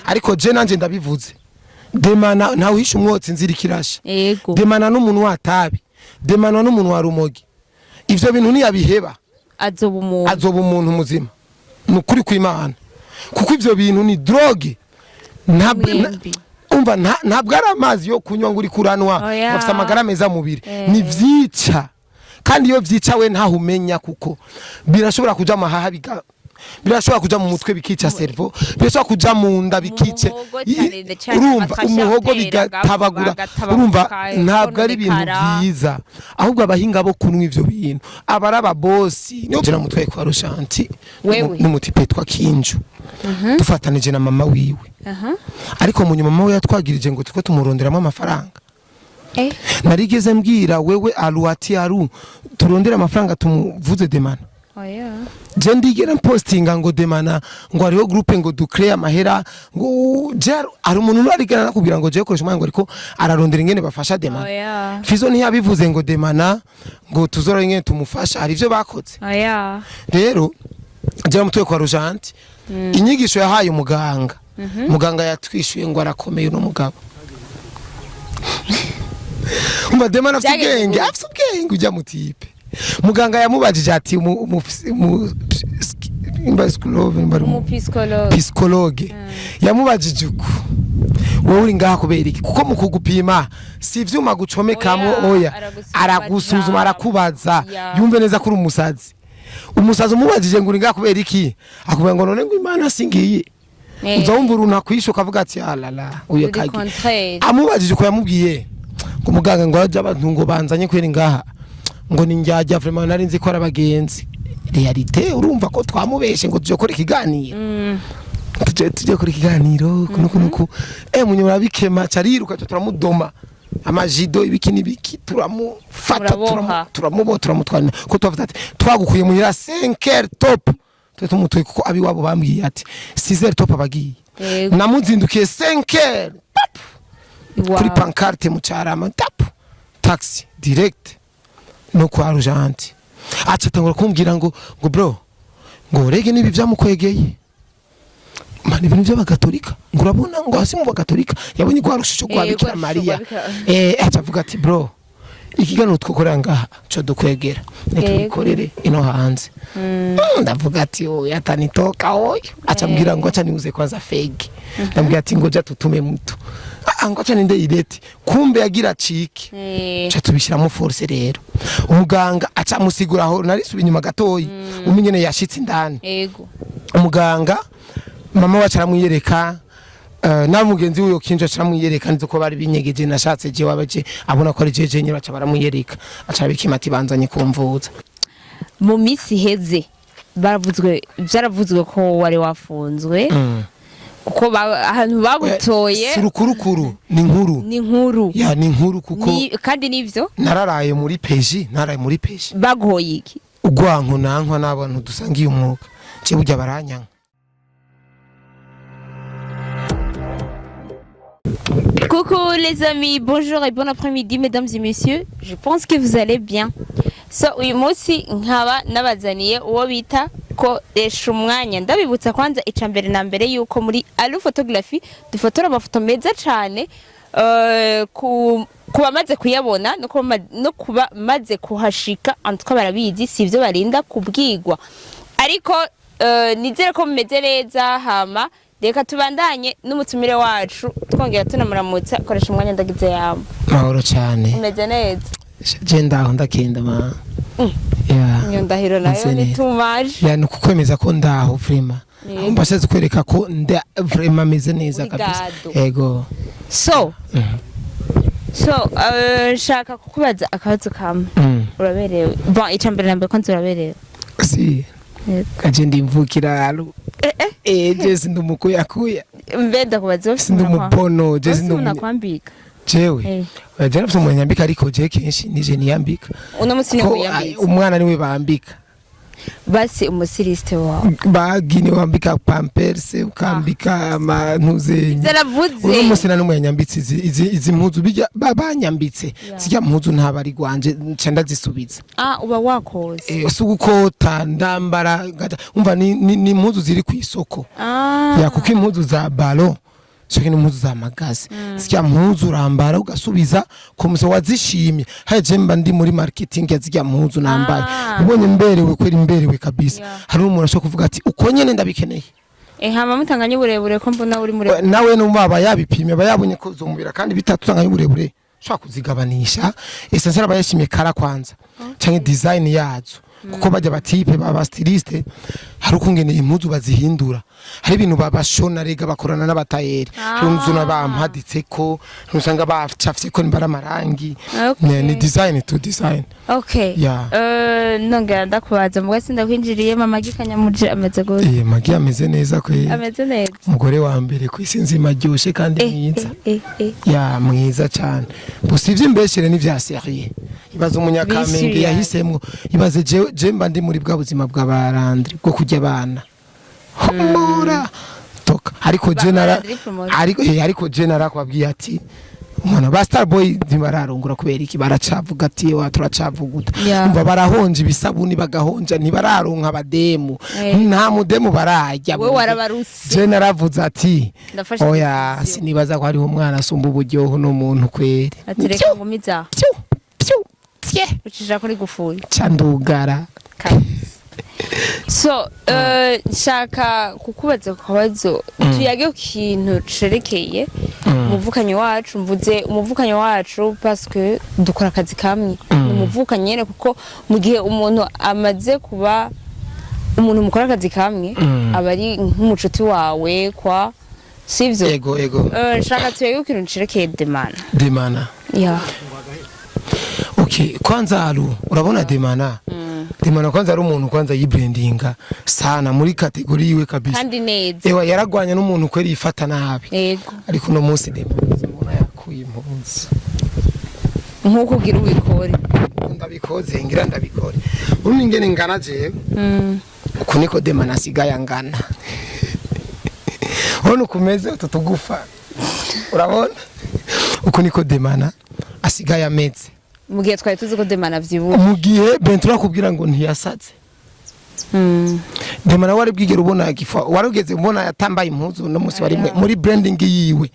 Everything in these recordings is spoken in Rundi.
ariko je nanje ndabivuze demana ntawe uhisha umwotsi inzira ikirasha yego demana n'umuntu watabi demana n'umuntu wa rumogi ivyo bintu ntiyabiheba azoba umuntu muzima nukuri kw'Imana kuko ivyo bintu ni drogue umva ntabwo ari amazi yo kunywa ngo uri kuranwa bafite amagara meza mubiri ni vyica kandi iyo vyica we ntahumenya kuko birashobora kuja mahaha birashobora kuja mu mutwe bikica cerveau birashobora kuja mu nda bikice urumva umuhogo bigatabagura urumva ntabwo ari ibintu vyiza ahubwo abahinga bo kunwa ivyo bintu abaraba bosi niyo jena mutwe kwa Rushanti n'umutipe twa Kinju dufatanije na mama wiwe ariko mu nyuma mama we yatwagirije ngo tuko tumuronderamo amafaranga narigeze mbwira wewe aruati aru turondera amafaranga tumuvuze demana je ndigera postinga ngo demana ngo ariho groupe ngo ducree amahera ngo jero ari umuntu arigana nakubwira ngo je koresha ngo ariko ararondera ingene bafasha demana Fizo ntiyabivuze ngo demana ngo tuzora ingene tumufasha ari byo bakoze rero je mutwe kwa Rujanti inyigisho yahaye umuganga muganga yatwishuye ngo arakomeye no mugabo umva demana afite ubwenge ujya mutipe muganga yamubajije ati psychologue yamubajije uko wowe uri ngaha kubera iki kuko mu kugupima si ivyuma gucomekamwo oya aragusuzuma arakubaza yumve neza kuri umusazi umubajije ngo uri ngaha kubera iki akubwira ngo none ngo Imana singiye uzawumva uruntu akwisha ukavuga ati alala uyo kage amubajije uko yamubwiye ngo muganga ngo aje abantu ngo banzanye kwera ngaha ngo ninjya vraiment nari nzi ko arabagenzi realite urumva ko twamubeshe ngo tuje kora ikiganiro tuje kora ikiganiro kunuko munyura bikema cariruka turamudoma amajido ibikini biki turamufata turamutwana ko tuvuga ati twagukuye mu 5h top tumutwe kuko abi wabo bambwiye ati 6h top abagiye namuzindukiye 5h kuri pancarte mu Carama taxi direct no kwa Rujanti acatangura kumbwira ngo bro ngo rege nibi vyamukwegeye mani ibintu by'abagatolika ngo urabona ngo hasi mu bagatolika yabonye ko harushije kwa Bikira Maria acavuga ati bro ikiganiro twokorera ngaha cyo dukwegera nitubikorere ino hanze ndavuga ati yatanitoka oyo acambwira ngo aca niuze kwanza fake ndambwira ati ngo ja tutume muto ngo aca ninde ireti kumbe yagira ciki cha tubishiramo force rero umuganga aca musigura aho nari subi nyuma gatoyi umenyene yashitse indani yego umuganga mama wacu aramwiyereka na mugenzi we Kinju aramwiyereka nzi ko bari binyegeje nashatse je wabaje abona ko ari jeje nyine baca baramwiyereka aca bikimati banzanye kumvuza mu misi heze byaravuzwe ko wari wafunzwe kuko ahantu bagutoye surukurukuru ni nkuru ya ni nkuru kuko kandi nivyo nararaye muri peji bagoye iki ugwanko nankwa n'abantu dusangiye umwuga cyo burya baranyanga. Coucou les amis, bonjour et bon après-midi mesdames et messieurs. Je pense que vous allez bien. So uyu munsi nkaba nabazaniye uwo bita ko resha umwanya ndabibutsa kwanza icambere na mbere yuko muri Alu Photography dufotora amafoto meza cyane kuba maze kuyabona no kuba maze kuhashika antwa barabizi sivyo barinda kubwigwa ariko nizere ko mumeze neza hama reka tubandanye n'umutumire wacu twongera tunamuramutsa koresha umwanya ndagize yamba mahoro cyane umeze neza je ndaho ndakenda ma ya ndahiro nayo ni too much ya nukukwemeza ko ndaho vrema mbashaze kwereka ko nda vrema meze neza kabisa yego so shaka kukubaza akabazo kamwe uraberewe bon icambere nambe ko nzuraberewe si kaje ndimvukira Alu je sindumukuyakuya mbenda kubaza sindumupono je sindunakwambika jewe jana mfite umunyambika ariko je kenshi nije niyambika uno musine kuyambika umwana niwe bambika basi umusiriste wawe bagini wambika pampers ukambika amantuze zaravuze uno musina n'umunyambitsi izi mpuzu bijya babanyambitse zijya mpuzu ntabari gwanje canda zisubiza uba wakoze usugukota ndambara umva ni mpuzu ziri ku isoko ya kuko impuzu za balo shaka n'impuzu za magaze zirya mpuzu urambara ugasubiza ku muso wazishimye haje mba ndi muri marketing ya zirya mpuzu nambaye ubonye mberewe kweri mberewe kabisa hari umuntu ashaka kuvuga ati uko nyene ndabikeneye hama mutanganye uburebure ko mbona uri mure nawe numva bayabipimye bayabonye ko zomubira kandi bitatutanganye uburebure shaka kuzigabanisha essentiel abayashimye kara kwanza canke design yazo kuko bajya batipe baba styliste hari ukungene impuzu bazihindura hari ibintu babashona rega bakorana n'abatayeri runzuna bampaditse ko rusanga bacafye ko nimbara amarangi ni design to design nongera ndakubaza mugwe sindakwinjiriye mama gikanyamuje ameze gute magi ameze neza kwe ameze neza umugore wa mbere ku isi nzima ryoshe kandi mwiza mwiza cyane busivye imbeshere n'ivya serie ibaze umunyakamenge yahisemwo ibaze je mba ndi muri bwa buzima bwa barandri bwo kujya abana humura toka ariko general kwabwiye ati umwana ba Starboy ntibararongura kubera iki baracavuga ati turacavuguta umva barahonje ibisabuni bagahonja ntibararonka abademu nta mudemu barajya we warabarusi general avuze ati oya sinibaza ko hariho umwana asumba uburyoho n'umuntu kweri atereka ngumiza ucija kuri gufuye candugara so nshaka kukubaza ku kabazo tuyage ku kintu cerekeye umuvukanyi wacu mvuze umuvukanyi wacu parce que dukora akazi kamwe umuvukanyi nyene kuko mu gihe umuntu amaze kuba umuntu mukora akazi kamwe aba ari nk'umucuti wawe kwa sivyo ego nshaka tuyage ku kintu cerekeye demana okay kwanza urabona demana kwanza ari umuntu kwanza yibrandinga sana muri kategori yiwe kabisa kandi neza yaragwanya n'umuntu kweri yifata nabi yego ariko no munsi demana yakuye impunzi nkuko ugira ubikore ndabikoze ngira ndabikore urumva ingene ngana jewe uko niko demana asigaye angana hano kumeze tutugufa urabona uko niko demana asigaye ameze mu gihe twari tuzi ko demana vyibuka mu gihe bentura kubwira ngo ntiyasatse demana wari bwigera ubona gifa warugeze ubona yatambaye impuzu no musi wari muri branding yiwe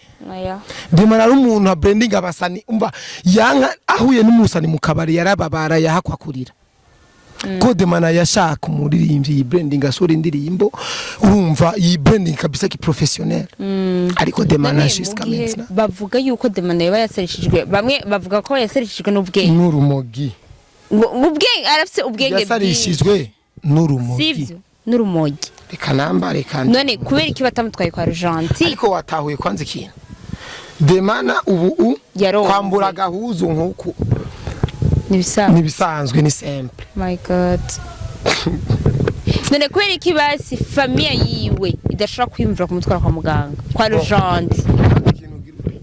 demana ari umuntu branding abasani umva yanka ahuye n'umusani mu kabari yarababara yahakwa kurira ko demana yashaka umuririmbyi iyi branding asura indirimbo urumva iyi branding kabisa ki professionnel ariko demana shiska maintenant bavuga yuko demana yaba yaserishijwe bamwe bavuga ko yaserishijwe n'ubwenge n'urumogi ubwenge arafise ubwenge yasarishijwe n'urumogi sivyo n'urumogi reka nambare kandi none kubera iki batamutwaye kwa Rujanti ariko watahuye kwanza ikintu demana ubu kwambura gahuzu nkuko nibisanzwe ni simple my god none kubera iki basi famille yiwe idashobora kwimvira kumutwara kwa muganga kwa Rujanti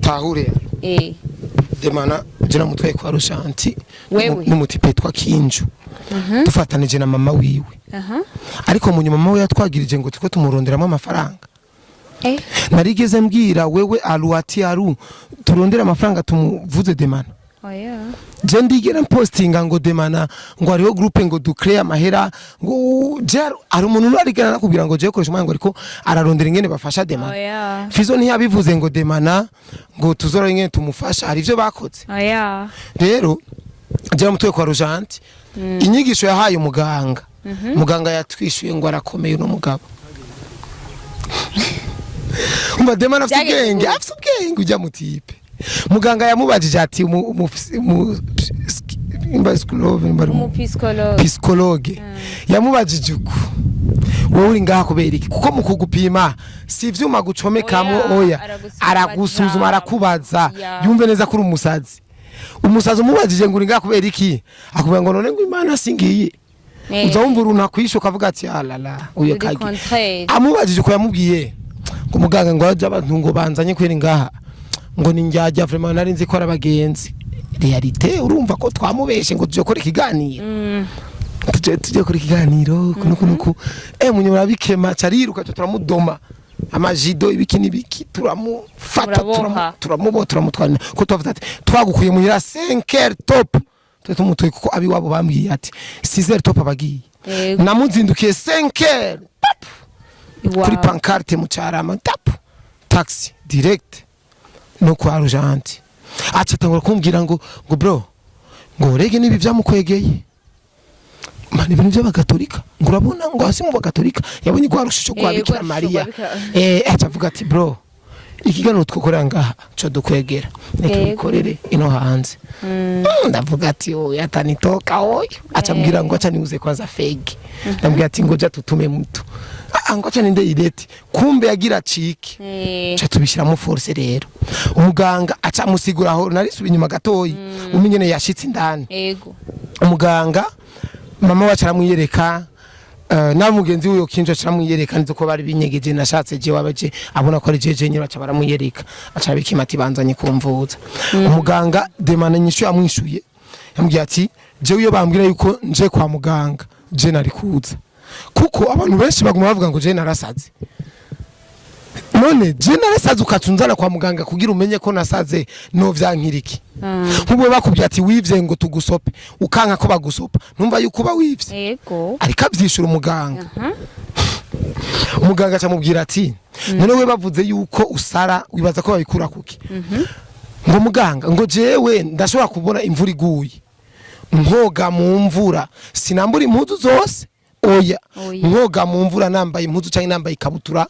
tahure demana jina mutwaye kwa Rujanti n'umutipe twa Kinju dufatanije na mama wiwe ariko mu nyuma mama we yatwagirije ngo tuko tumuronderamo amafaranga narigeze mbwira wewe aruati turondera amafaranga tumuvuze demana je ndigera postinga ngo demana ngo ariho groupe ngo ducrea amahera ngo ari umuntu arigana nakubwira ngo je koresha umwana ngo ariko ararondera ingene bafasha demana fizo ntiyabivuze ngo demana ngo tuzora ingene tumufasha hari ivyo bakoze rero je mutwe kwa Rujanti inyigisho yahaye umuganga muganga yatwishuye ngo arakomeye no mugabo umva demana afite ubwenge ujya mutipe muganga yamubajije ati psikologe yamubajije uko wowe uri ngaha kubera iki kuko mu kugupima si ivyuma gucomekamwo oya aragusuzuma arakubaza yumve neza kuri umusazi umubajije ngo uri ngaha kubera iki akubwira ngo none ngo Imana singiye uza wumva uruntu kwisho kavuga ati alala uyo kagi amubajije ko yamubwiye ngo muganga ngo aje abantu ngo banzanye kwera ngaha ngo ninjya vraiment nari nzi ko arabagenzi realite urumva ko twamubeshe ngo tuje kora ikiganiro tuje kora ikiganiro kunuko munyuma bikema cariruka turamudoma amajido ibikini biki turamufata turamutwana ko tuvuze ati twagukuye muhira 5h top tumutwe kuko abi wabo bambwiye ati 6h top abagiye namuzindukiye 5h kuri pancarte mu cyarama tap taxi direct no kwa Argenti aca tangura kumbwira ngo bro ngo rege nibi vyamukwegeye mani ibintu by'abagatolika ngo urabona ngo hasi mu bagatolika yabonye kwa rushusho kwa Bikira Maria aca avuga ati bro ikiganiro twokora ngaha cyo dukwegera nitubikorere ino hanze ndavuga ati yatanitoka oyo aca mbwira ngo aca niuze kwanza fegi ndambwira ati ngo ja tutume mtu ngo aca ninde ireti kumbe yagira ciki cyo tubishiramo force rero umuganga aca musigura aho nari subi nyuma gatoyi umenyene yashitse indani yego umuganga mama wacu aramwiyereka na mugenzi uyo kinjo caramwiyereka nizo ko bari binyegeje nashatse je wabaje abona ko ari jeje nyira baca baramwiyereka aca bikimati banzanye kumvuza umuganga demana nyishu yamwishuye yambwiye ati je uyo bambwira yuko nje kwa muganga je nari kuza kuko abantu benshi baguma bavuga ngo je narasaze none je narasaze ukatunzana kwa muganga kugira umenye ko nasaze no vyankiriki nk'ubwo bakubye ati wivye ngo tugusope ukanka ko bagusopa numva yuko ba wivye yego ariko avyishura umuganga umuganga acamubwira ati none we bavuze yuko usara wibaza ko babikura kuki ngo muganga ngo jewe ndashobora kubona imvura iguye nkoga mu mvura sinambura impuzu zose oya nkoga mu mvura nambaye impuzu cyangwa nambaye ikabutura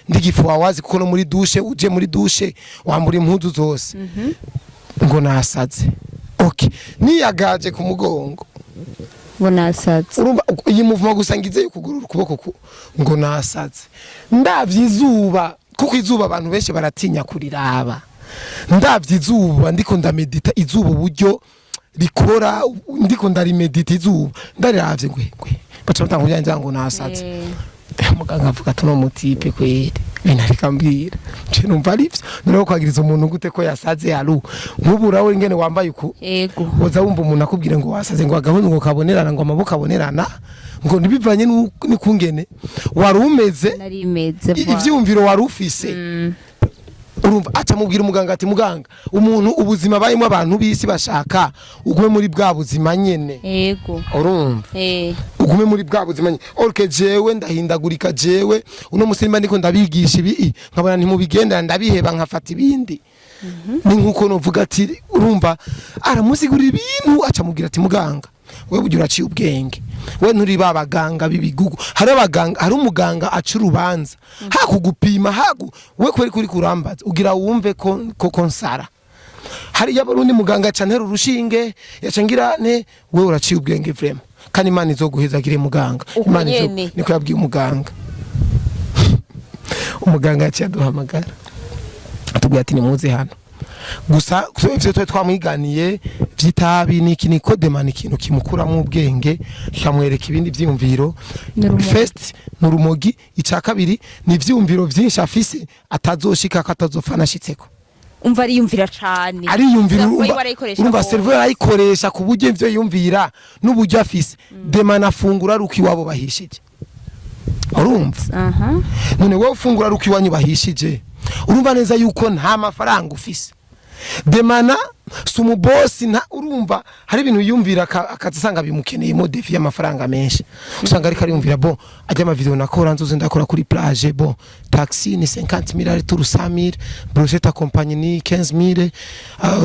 ndigifu wawazi kuko no muri douche uje muri douche wambura impuzu zose ngo nasaze okay niyagaje ku mugongo ngo nasaze urumva iyi muvuma gusangize kugurura ukuboko ngo nasaze ndavyizuba kuko izuba abantu benshi baratinya kuriraba ndavyizuba ndiko ndamedita izuba uburyo rikora ndiko ndarimedita izuba ndaravye ngwe baca batangurira njango nasaze muganga avuga ati no mutipe kwere binarikambira je numva arivyo none kwagiriza umuntu gute ko yasaze haru nkubura we ngene wambaye uku yego woza wumva umuntu akubwire ngo wasaze ngo agahungu ngo kabonerana ngo amaboko abonerana ngo nibivanye n'ikungene warumeze narimeze ivyumviro warufise urumva aca mubwira umuganga ati muganga umuntu ubuzima bayimo abantu bisi bashaka ugume muri bwa buzima nyene yego urumva ugume muri bwa buzima nyene orke jewe ndahindagurika jewe uno musimba ndiko ndabigisha ibi nkabona ntimubigenda ndabiheba nkafata ibindi ni nkuko novuga ati urumva aramusigurira ibintu aca mubwira ati muganga wewe ujya uraciye ubwenge we nturi babaganga bibigugu hari umuganga aca urubanza hakugupima we kweri kuri kurambaza ugira wumve ko konsara hari yabarundi muganga acantera urushinge yacangira ne we uraciye ubwenge vrema kandi Imana izoguhezagire muganga Imana niko yabwiye umuganga umuganga yaciye aduhamagara atubwira ati nimuze hano gusa ivyo twamwiganiye vyitabi niki niko demana ikintu kimukura mu ubwenge kikamwereka ibindi vyiyumviro first nurumogi ica kabiri ni vyiyumviro vyinshi afise atazoshika katazofana shitseko umva ariyumvira cyane ariyumvira urumva servo yarayikoresha ku buryo ivyo yumvira n'uburyo afise demana afungura ruki wabo bahishije urumva none wowe ufungura ruki wanyu bahishije urumva neza yuko nta mafaranga ufise demana sumu boss nta urumva hari ibintu yumvira akazasanga bimukeneye mo defi y'amafaranga menshi usanga ari kariyumvira bon ajya ama video nakora nzoze ndakora kuri plage bon taxi ni 50000 ari turu 100000 brochette accompagne ni 15000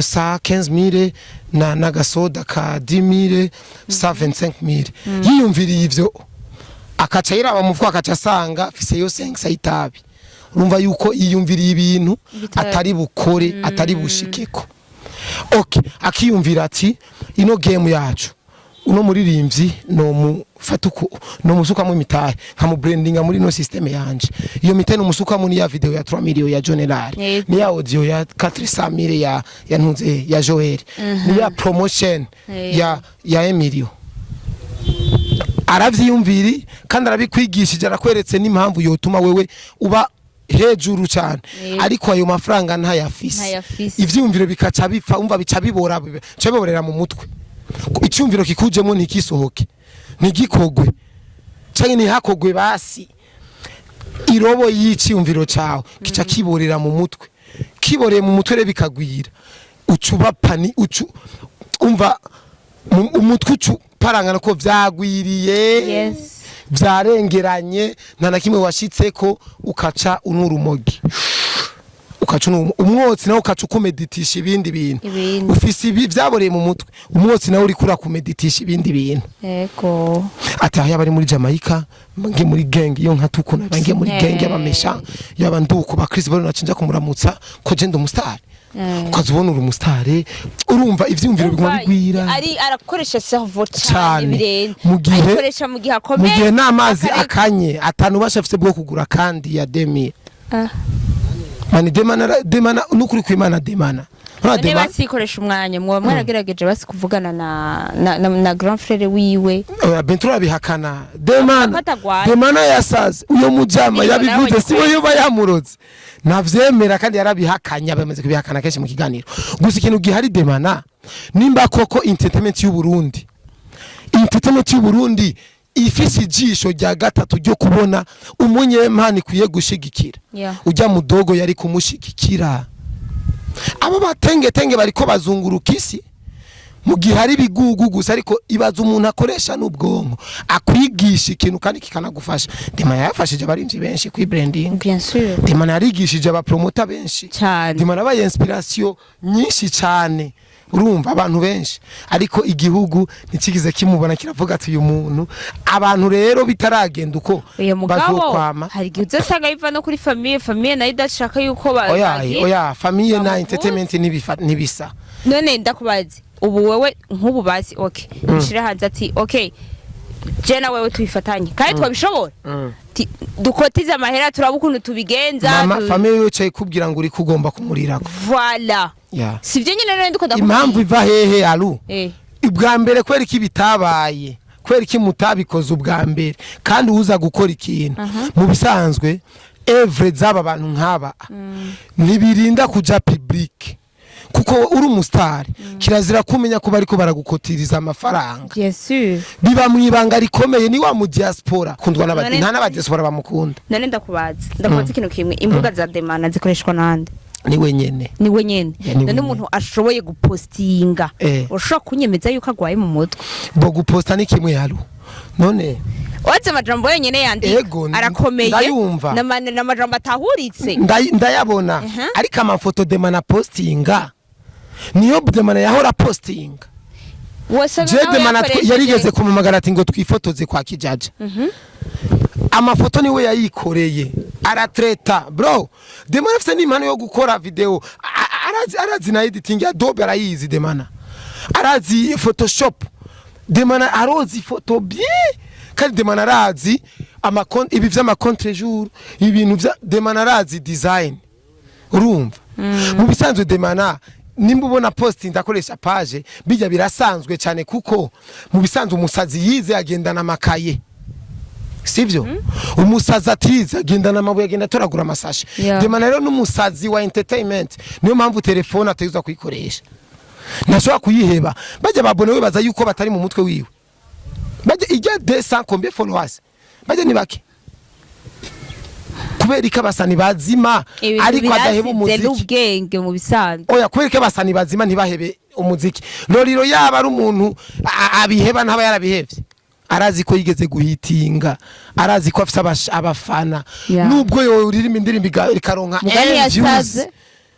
sa 15000 na gasoda ka 10000 sa 25000 yiyumviriye ivyo akaca yiraba mu fuko akaca asanga fise yo 5 sayitabi urumva yuko yiyumviriye ibintu atari bukore atari bushikeko okay akiyumvira ati ino game yacu uno muririmbyi no mufatuko no musuka mu mitahe nka mu brandinga muri no system yanje iyo mitahe no musuka mu ya video ya 3 million ya General ni ya audio ya 400000 ya ntunze ya Joel ni ya promotion ya Emilio aravyiyumviri kandi arabikwigishije arakweretse n'impamvu yotuma wewe uba hejuru cyane ariko ayo mafaranga ntayafise ivyumviro bikaca bipfa umva bica bibora biborera mu mutwe icyumviro kikujemo ntikisohoke ntigikogwe cyane ntihakogwe basi irobo y'icyumviro cyawe kica kiborera mu mutwe kiboreye mu mutwe bikagwira ucuba pani umva umutwe uparangana ko vyagwiriye vyarengeranye nta na kimwe washitseko ukaca unurumogi ukacuna umwotsi nawe ukaca ukumeditisha ibindi bintu Ibintu. ufise ibi vyaboreye mu mutwe umwotsi nawe uriko urakumeditisha ibindi bintu Ego. ati aho bari muri Jamaica ngiye muri gang iyo nkatukuna bangiye muri gang y'abamesha yaba nduko ba Chris bari nacinja kumuramutsa ko je ndo umustar ukazubona uri umustar urumva ivyumviro biguma bigwira Ari arakoresha cerveau Cane. cyane birenze. Mu gihe- Ayikoresha mu gihe mu akomeye. gihe n'amazi Akareka. akanye atanu bashafise bwo kugura kandi ya demi Ah. mani demana nukuri kwimana demana None basikoresha umwanya mwa mwaragerageje basi kuvugana na grand frère wiwe. Bentura bihakana Afatagwaye. demana yasaze uyo mujama Iyo yabivuze nawe siwe yoba yamuroze navyemera kandi yarabihakanya bamaze kubihakana kenshi mu kiganiro gusa ikintu gihari demana nimba koko entertainment y'u Burundi ifise ijisho rya gatatu ryo kubona umunyempani kwiye gushigikira Yeah. ujya mudogo yari kumushigikira abo batenge bariko bazunguruka isi mu gihe hari bigugu gusa ariko ibaza umuntu akoresha n'ubwonko akwigisha ikintu kandi kikanagufasha Demana yafashije abarinzi benshi kwi branding Bien sûr. Demana yarigishije abapromota benshi Cyane. Demana abaye inspiration nyinshi cyane urumva abantu benshi ariko igihugu ntikigize kimubona kiravuga ati uyu muntu abantu rero bitaragenda uko Uyu mugabo bazokwama hari igihe uzasanga biva no kuri famille nayo idashaka yuko oya famille na bamuhuza. entertainment nibisa None ndakubaze ubu wewe nk'ubu bazi okay ushira hanze ati okay je na wewe tubifatanye kandi twabishobora dukotiza amahera turaba ukuntu tubigenza mama famille yicaye kubwira ngo uri kugomba kumurirako voilà yeah. sivyo nyine none ndiko impamvu iva hehe alu eh ubwa mbere kwera iki bitabaye kwera iki mutabikoze ubwa mbere kandi uza gukora ikintu mu bisanzwe evre z'aba bantu nk'aba ntibirinda kuja public kuko uri umustar kirazira kumenya ko bariko baragukotiriza amafaranga bien sûr biba mu ibanga rikomeye ni wa mu diaspora kundwa n'abadi nta n'abadiaspora bamukunda none ndakubaza ikintu kimwe imbuga za demana zikoreshwa nande ni wenyene ni wenyene Yeah, ni none wenyene. umuntu ashoboye gupostinga ushobora kunyemeza yuko agwaye mu mutwe bo guposta ni kimwe yaro none Waze amajambo yenyene yandika Ego, arakomeye ndayumva. na majambo atahuritse ndayabona ariko amafoto Demana postinga niyo Demana yahora postinga je Demana yarigeze kumamagara ati ngo twifotoze kwa Kijaja amafoto niwe yayikoreye aratreta bro Demana afite n'impano yo gukora video arazi na editing ya Adobe arayizi Demana arazi Photoshop Demana arozi photo bien kandi Demana arazi ibi vy'amakontre jour ibintu vya Demana arazi design urumva mu bisanzwe Demana nimba ubona posting ndakoresha page bijya birasanzwe cyane kuko mu bisanzwe umusazi yize agendana amakaye sivyo umusazi atize agendana amabuye agenda atoragura amasashe Demana rero n'umusazi wa entertainment niyo mpamvu telefone atayuza kuyikoresha ntashobora kuyiheba bajya babone we baza yuko batari mu mutwe wiwe bajya ijya 200 combien followers bajya ni bake kubera ko abasani bazima ariko adaheba umuziki n'ubwenge mu bisanzwe oya kubera ko abasani bazima ntibahebe umuziki Loriro yaba ari umuntu abiheba ntaba yarabihevye arazi ko yigeze guhitinga arazi ko afite abafana nubwo yo uririmba indirimbo ikaronka yasaze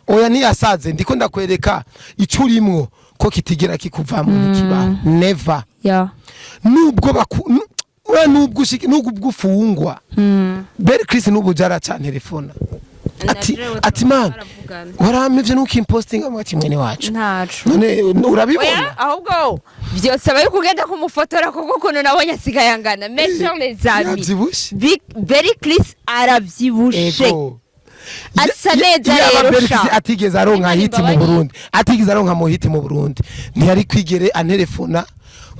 oya niyasaze ndiko ndakwereka icurimwo ko kitigera kikuvamo nikiba never nubwo nubwo ufungwa Beri Chris nubu jara cha telefona ati man waramivye nukimpostinga amati mwene wacu ntacu none urabibona ahubwo byose abaye kugenda kumufotora kuko kuno nabonye asigayangana mais sur les amis Beri Chris aravyibushe asa neza rero atigeze aronka hiti mu Burundi atigeze aronka mu hiti mu Burundi ntiyari kwigere antelefona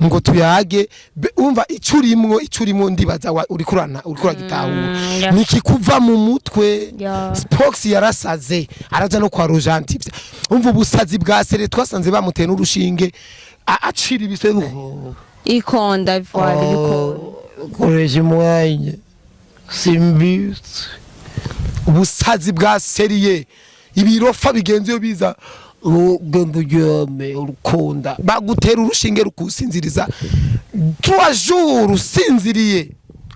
ngo tuyage umva icurimwo ndibaza urikurana gitahura nikikuva mu mutwe Spox yarasaze araja no kwa Rojanti umva ubusazi bwa sere twasanze bamuteye n'urushinge acira ibiseru ikonda voile ikonda koreje mwanye simbitse ubusazi bwa seriye ibirofa bigenze yo biza ugende urukunda bagutera urushinge rukusinziriza 3 jours usinziriye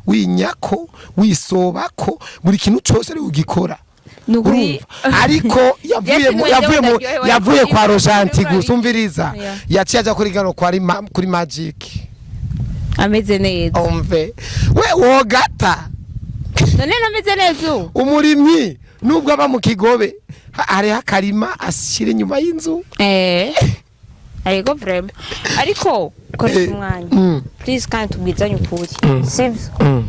winyako wisobako buri kintu cyose ari ugikora Nukuri ariko yavuye kwa Rojanti gusumviriza yaciye aja kuri gano kuri Magic ameze neza umve we wogata none nameze neza umurimyi nubwo aba mu Kigobe hari akarima ashire inyuma y'inzu ariko vraiment ariko koresha umwanya please kandi tubwizanye ukuri sivyo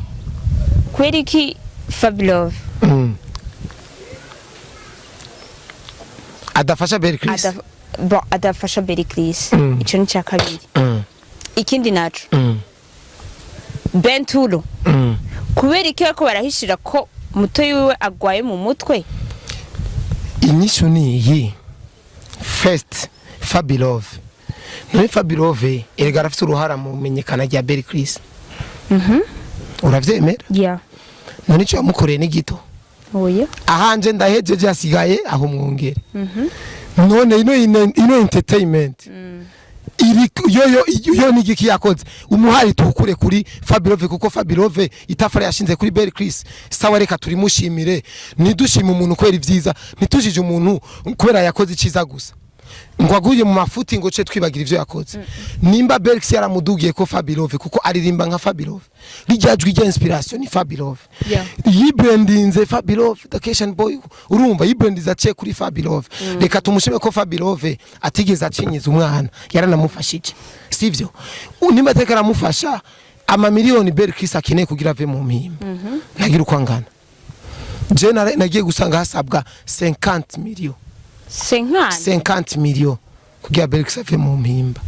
kweriki Fabulous adafasha Berry Chris adafasha Berry Chris ico ni cyakabiri ikindi naco Benturo kubera iki ko barahishira ko muto yiwe agwaye mu mutwe inyishu ni iyi first Fabulous no Fabulous erega arafite uruhara mu menyekana rya Berry Chris uravyemera none cyo yamukoreye n'igito oya ahanje ndahejeje asigaye aho mwongere none ino entertainment iri yo nigiki yakoze umuhari tukure kuri Fabulous kuko Fabulous itafara yashinze kuri Berry Chris sawa reka turimushimire nidushima umuntu kwera ivyiza nitujije umuntu kubera yakoze iciza gusa ngo aguye mu mafuti ngo ce twibagira ivyo yakoze nimba Berry Chris yaramudugiye ko Fabulous kuko aririmba nka Fabulous rijajwe rya inspiration ni Fabulous yibrandinze Fabulous vacation boy urumva yibrandinze ace kuri Fabulous reka tumushime ko Fabulous atigeze acinyiza umwana yaranamufashije sivyo nimba tekara mufasha ama miliyoni Berry Chris akeneye kugira ave mu mpimba nagira uko angana je nagiye gusanga hasabwa 50 million 50 million kugira Berry Chris ave mu mpimba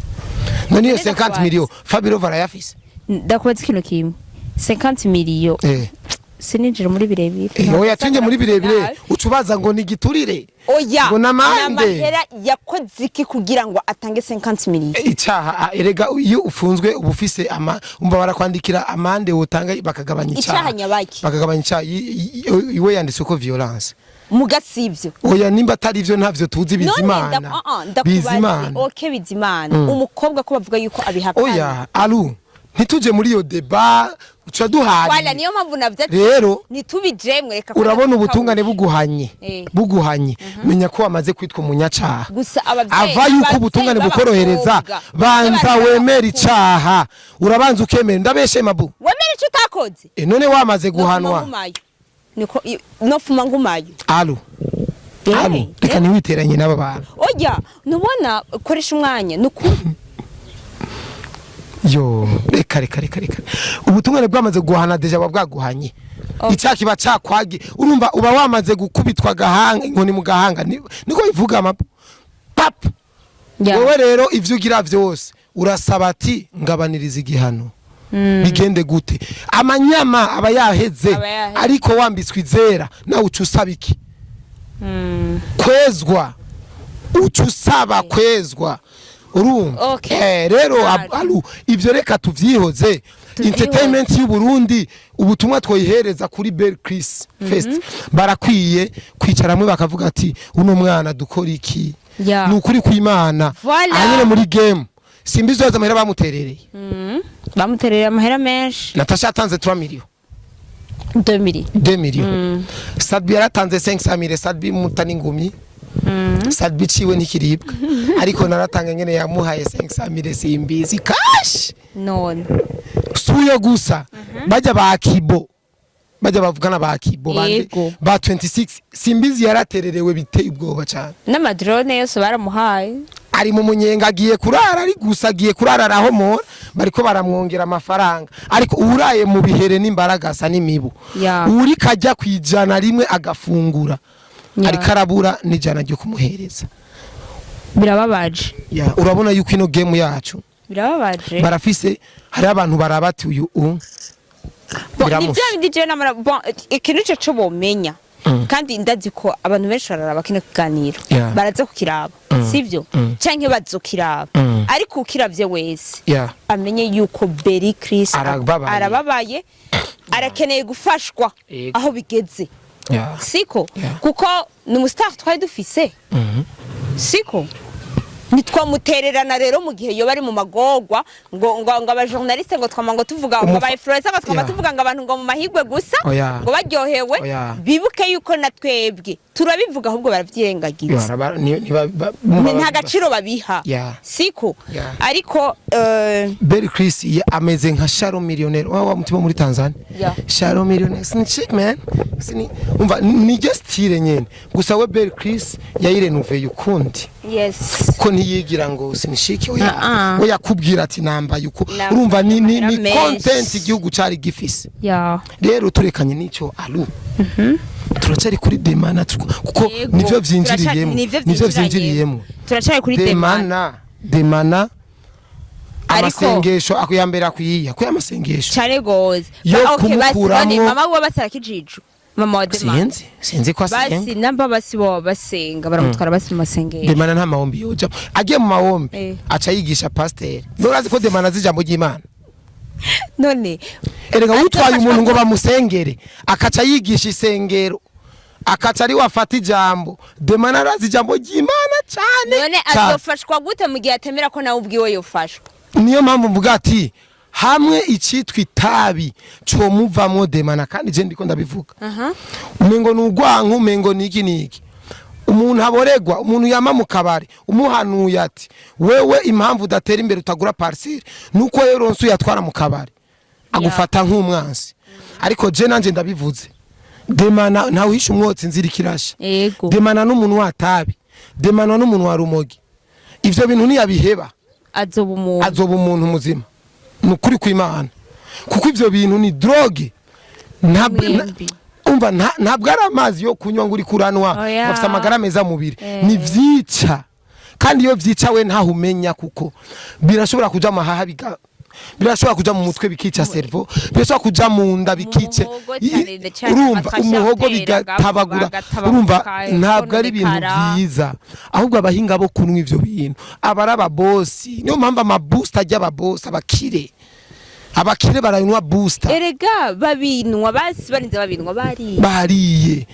none iyo 50 million Fabulous arayafise ndakubaza ikintu kimwe 50 million sininjira muri birebire oya twinje muri birebire ucubaza ngo ni giturire oya ngo namande namahera yakoze iki kugira ngo atange 50 million icyaha erega iyo ufunzwe ubufise umva barakwandikira amande wotanga bakagabanya icyaha nyabaki bakagabanya icyaha iwe yanditse ko violence mugasivyo oya nimba atari ivyo ntavyo tuzi bizimana okay bizimana umukobwa ko bavuga yuko abihakana oya alu ntituje muri yo deba uca duhari wala niyo mpamvu navyati rero nitubijemwe reka urabona ubutungane buguhanye menya ko wamaze kwitwa umunyacaha gusa abavyeyi ava yuko ubutungane bukorohereza banza wemera icaha urabanza ukemera ndabeshe mabu wemera ico utakoze none wamaze guhanwa niko no fuma ngumayo alu reka niwiteranye n'aba bantu oya nubona koresha umwanya nukuri yo reka ubutungane bwamaze guhana deja bwaguhanye icyaki bacakwagi urumva uba wamaze gukubitwa gahanga inkoni mu gahanga niko bivuga mapu pap wowe rero ivyo ugira vyose urasaba ati ngabaniriza igihano bigende gute amanyama aba yaheze ariko wambitswe izera nawe uca usaba iki kwezwa uca usaba kwezwa urumva rero alu ivyo reka tuvyihoze entertainment y'u Burundi ubutumwa twoyihereza kuri Berry Chris Fest barakwiye kwicaramwe bakavuga ati uno mwana dukora iki nukuri kw'Imana anyene muri game simbizo yaza amahera bamuterereye amahera menshi Natasha yatanze 3 million 2 million Sadbi yaratanze 500 million Sadbi mutani ngumi Sadbi ciwe nikiribwa ariko naratanga ngene yamuhaye 500 million simbizi cash none suyo gusa bajya bajya bavugana ba Kibo bande ba 26 simbizi yaratererewe biteye ubwoba cyane n'amadrone yose baramuhaye ari mu munyenga agiye kurara ari gusa agiye kurara raho mo bariko baramwongera amafaranga ariko uraye mu bihere n'imbaragasa n'imibu uri kajya kwijana rimwe agafungura ari karabura n'ijana ryo kumuhereza birababaje urabona yuko ino game yacu birababaje barafise hari abantu barabati uyu nibyo namara ikintu cyo cyo bomenya kandi ndazi ko abantu benshi bararaba kino kiganiro baraza kukiraba sivyo canke bazokiraba ariko ukiravye wese amenye yuko Berry Chris arababaye arakeneye gufashwa aho bigeze siko kuko ni umustar twari dufise siko ntitwamutererana rero mu gihe yo bari mu magorwa ngo aba journaliste ngo twama ngo tuvuga ngo ba influencer ngo twama tuvuga ngo abantu ngo mu mahigwe gusa ngo baryohewe bibuke yuko na twebwe turabivuga ahubwo baravyirengagiza nta gaciro babiha siko ariko Berry Chris ameze nka Sharo Millionaire wa mutima muri Tanzania Sharo Millionaire snitch man umva ni just style nyene gusa we Berry Chris yayirenuve yukundi ko ntiyigira ngo sinishike oya kubwira ati nambaye uko urumva ni content igihugu cari gifise rero turekanye nico alu turacari kuri Demana kuko nivyo vyinjiriyemo turacari kuri Demana amasengesho akuyambera kuyiya ko amasengesho cyane goze kumukuramo mama we basara kijiju mama wa Demana sinzi ko asenga basi namba basi bo basenga baramutwara basi mu masengesho Demana nta mahombi yoja agiye mu mahombi aca yigisha pasteur ndorazi ko Demana zijambo ry'Imana none erega utwaye umuntu ngo bamusengere akaca yigisha isengero akaca ari wafata ijambo Demana arazi ijambo ry'Imana cyane none azofashwa gute mu gihe atemera ko nawe ubwiwe yofashwa niyo mpamvu mvuga ati hamwe icitwa itabi cyo muvamwo Demana kandi je ndiko ndabivuga umengo nugwanka umengo niki umuntu aboregwa umuntu yama mu kabari umuhanuye ati wewe impamvu udatera imbere utagura parcelle nuko yeronso yatwara mu kabari agufata nk'umwansi ariko je nanje ndabivuze Demana ntawe hisha umwotsi nzira kirasha Demana n'umuntu watabi Demana n'umuntu wa rumogi ivyo bintu ntiyabiheba azoba umuntu muzima nukuri kw'Imana kuko ivyo bintu ni drogue umva ntabwo ari amazi yo kunywa ngo uri kuranwa bafite amagara meza mubiri ni vyica kandi iyo vyica we ntaho umenya kuko birashobora kuja mahaha birashobora kuja mu mutwe bikica cerveau birashobora kuja mu nda bikice urumva umuhogo bigatabagura urumva ntabwo ari ibintu byiza ahubwo abahinga bo kunwa ivyo bintu abaraba bosi niyo mpamvu amabooster ajya ababosi abakire baranywa booster erega babinwa basi barinze babinwa bariye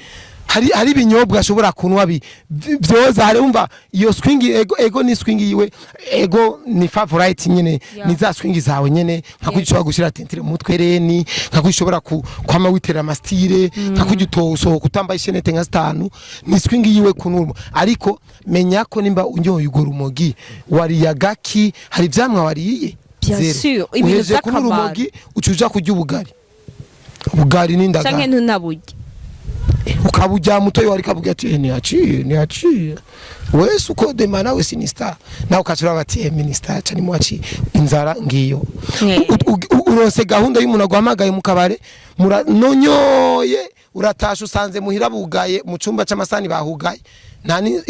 hari ibinyobwa ashobora kunwa byoza hari umva iyo swing ego ni swing yiwe ego ni favorite nyene ni za swing zawe nyene nkakwishobora gushira tentire mu mutwe reni nkakwishobora kwama witera amastire nkakujitoso kutambaye shenete nka 5 ni swing yiwe kunurwa ariko menya ko nimba unyoye ugorumogi wariyagaki hari vyamwa wariye bien sûr ibintu by'akamaro ucuja kujya ubugari n'indaga canke ntunaburye ukabujya mutoyi wari kabuga ati niachi wese uko Demana we sinistar nawe ukacura bati minister cyane mwaci inzara ngiyo urose gahunda y'umuntu agwamagaye mu kabare muranonyoye uratasha usanze muhira bugaye mu cumba c'amasani bahugaye nani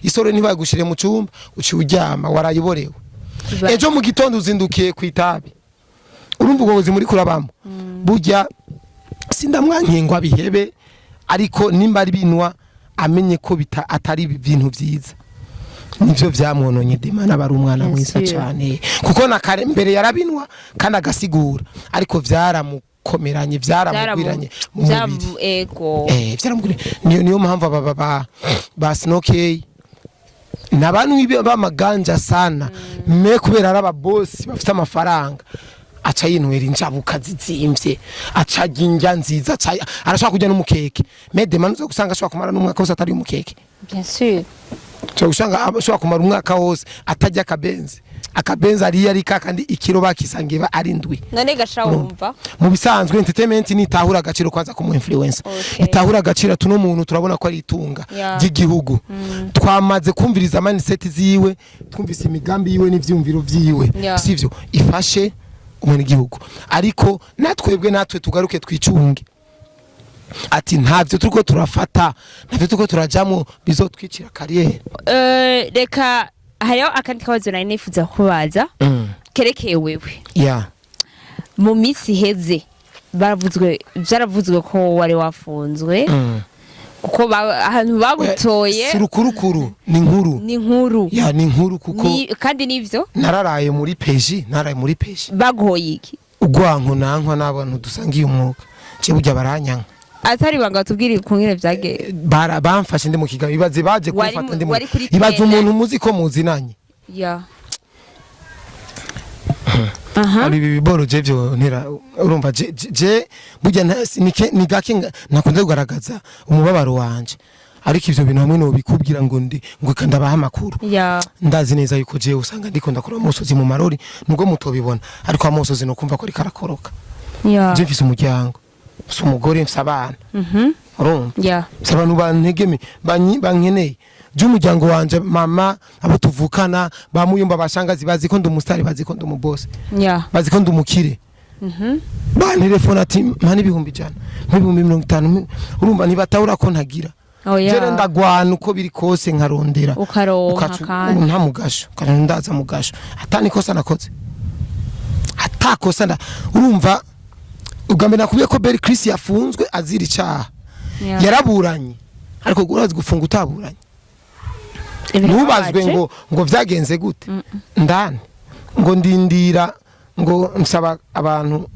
isore ntibagushire mu cumba uci uryama warayiborewe ejo mu gitondo uzindukiye kwitabi urumva ubwo buzima muri kurabamo burya sindamwankingwa bihebe ariko nimba ari binwa amenye ko atari ibintu byiza nivyo vyamwononye Demana bari umwana mwiza cyane kuko na kare mbere yarabinwa kandi agasigura ariko vyaramukomeranye vyaramugwiranye mu mubiri vyaramugwiranye niyo mpamvu ba Snokey nabantu b'amaganja sana me kubera araba boss bafite amafaranga aca yinwera injabuka zizimvye aca ginja nziza arashaka kujya n'umukeke me Demana uzo gusanga ashaka kumara n'umwaka wose atari umukeke bien sûr cyo usanga ashaka kumara umwaka wose atajya akabenzi ari kandi ikiro bakisangiba ari ndwi none gasha wumva mu bisanzwe entertainment ni tahura agaciro kwanza ku influencer itahura agaciro tuno muntu turabona ko ari itunga ry'igihugu twamaze kumviriza mindset ziwe twumvise imigambi yiwe n'ivyumviro vyiwe sivyo ifashe umwe gihugu ariko natwe tugaruke twicunge ati ntavyo turiko turafata ntavyo turiko turajamo bizotwicira carrière reka hariho akandi kabazo nari nifuza kubaza kerekeye wewe mu minsi heze byaravuzwe ko wari wafunzwe kuko ahantu bagutoye surukurukuru ni inkuru ni inkuru kuko kandi nivyo naraye muri peji bagoye iki ugwanko nankwa n'abantu dusangiye umwuka je burya baranyanka atari banga tubwire kungire vyage bamfashe ndi mu kiganiro ibaze baje Wari kumfata mu- ndi mu wari kuri ibaze tele. umuntu muzi ko muzinanye ya aha ari ibi biboro je byo ntera urumva je burya ni gake nakunze kugaragaza umubabaro wanje ariko ivyo bintu hamwe no bikubwira ngo ngo kandabaha amakuru ya ndazi neza yuko je usanga ndiko ndakora amosozi mu marori nubwo mutobibona ariko amosozi no kumva ko ari karakoroka ya je mfise umuryango mfise umugore mfise abana urumva ya mfise abantu bantegeme bankeneye by'umuryango wanje mama abo tuvukana bamuyumba bashangazi bazi ko ndi umusitari bazi ko ndi umubosi ya bazi ko ndi umukire bantelefona ati mpa ibihumbi 100 nk'ibihumbi 50 urumva ntibatahura ko ntagira jere ndagwana uko biri kose nkarondera ukaronka kandi nta mugasho kandi ndaza mugasho atani kosa nakoze atakosa urumva ugambe nakubiye ko Beri Chris yafunzwe azira icaha yaraburanye ariko urazi gufunga utaburanye nubazwe ngo vyagenze gute ndani ngo ndindira ngo nsaba abantu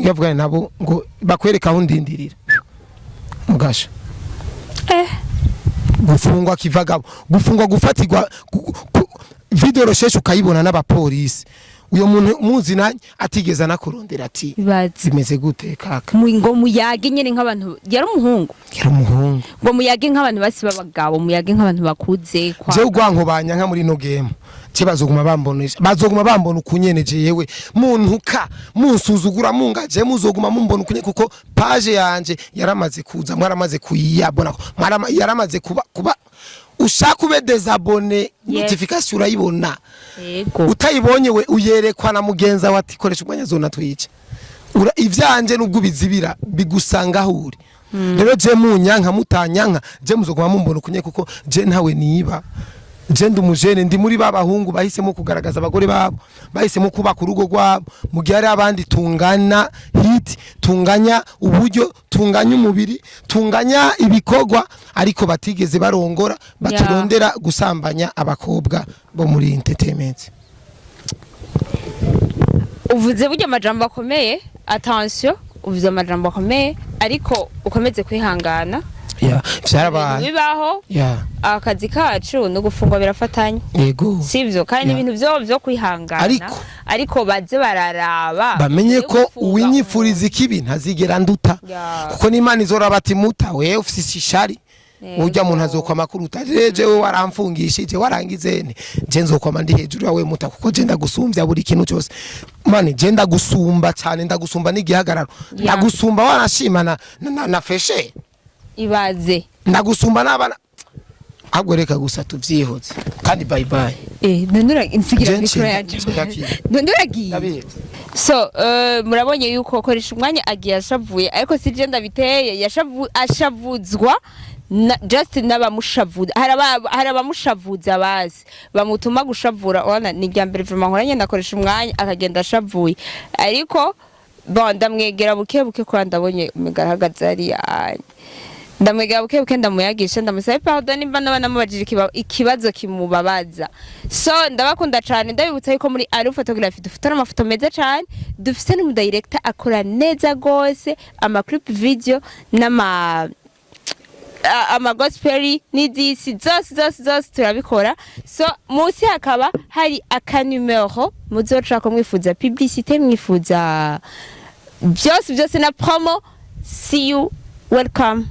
yavugane nabo ngo bakwereka aho ndindirira mugasho gufungwa kivagabo gufungwa gufatirwa video rosheshe ukayibona n'abapolisi uyo muntu muzinanye atigeze anakurondera ati zimeze gute kaka ngo muyage nyene nk'abantu yari umuhungu ngo muyage nk'abantu basi babagabo muyage nk'abantu bakuze kwa je ugwanko banyanka muri no game bazoguma bambona ukunyene jewe muntuka munsuzugura mungaje muzoguma mumbona ukunye kuko page yanje yaramaze kuza mwaramaze kuyiyabona yaramaze kuba ushaka ube desabone notification urayibona utayibonye we uyerekwa na mugenza wati koresha umwanya zona twice ivyanje nubwo bizibira bigusanga huri rero je munyanka mutanyanka je muzoguma mumbona ukunye kuko je ntawe niba je ndi umujene ndi muri babahungu bahisemo kugaragaza abagore babo bahisemo kubaka urugo rwabo mu gihe ari abandi tungana hit tunganya uburyo tunganya umubiri tunganya ibikogwa ariko batigeze barongora baturondera gusambanya abakobwa bo muri entertainment uvuze burya amajambo akomeye attention uvuze amajambo akomeye ariko ukomeze kwihangana vyarabaye bibaho akazi kacu no gufungwa birafatanya yego sivyo kandi ibintu byo kwihangana ariko baze bararaba bamenye ko uwinyifuriza ikibi ntazigera nduta kuko n'Imana izora bati muta we ufise ishari ujya muntu azokwa makuru utajeje we waramfungishije warangizene je nzokoma ndi hejuru yawe muta kuko je ndagusumbya buri kintu cyose mane je ndagusumba cyane ndagusumba n'igihagararo ndagusumba wanashima na feshe ibaze ndagusumba n'abana ahubwo reka gusa tuvyihoze kandi bye bye nandura insigira mikro yaje nandura giye so murabonye yuko koresha umwanya agiye ashavuye ariko si je ndabiteye ashavuzwa just n'abamushavuza hari abamushavuza bazi bamutuma gushavura ona ni ryambere vraiment nkoranye ndakoresha umwanya akagenda ashavuye ariko bon ndamwegera buke kwa ndabonye umegaragaza ari ndamwegera buke ndamuyagisha ndamusabe pardon nimba namubajije ikibazo kimubabaza so ndabakunda cyane ndabibutsa yuko muri Alu Photography dufite amafoto meza cyane dufite n'umu director akora neza gose ama clip video ama gospel n'idisi zose turabikora so munsi hakaba hari akanumero muzoca ko mwifuza publicité mwifuza byose na promo see you welcome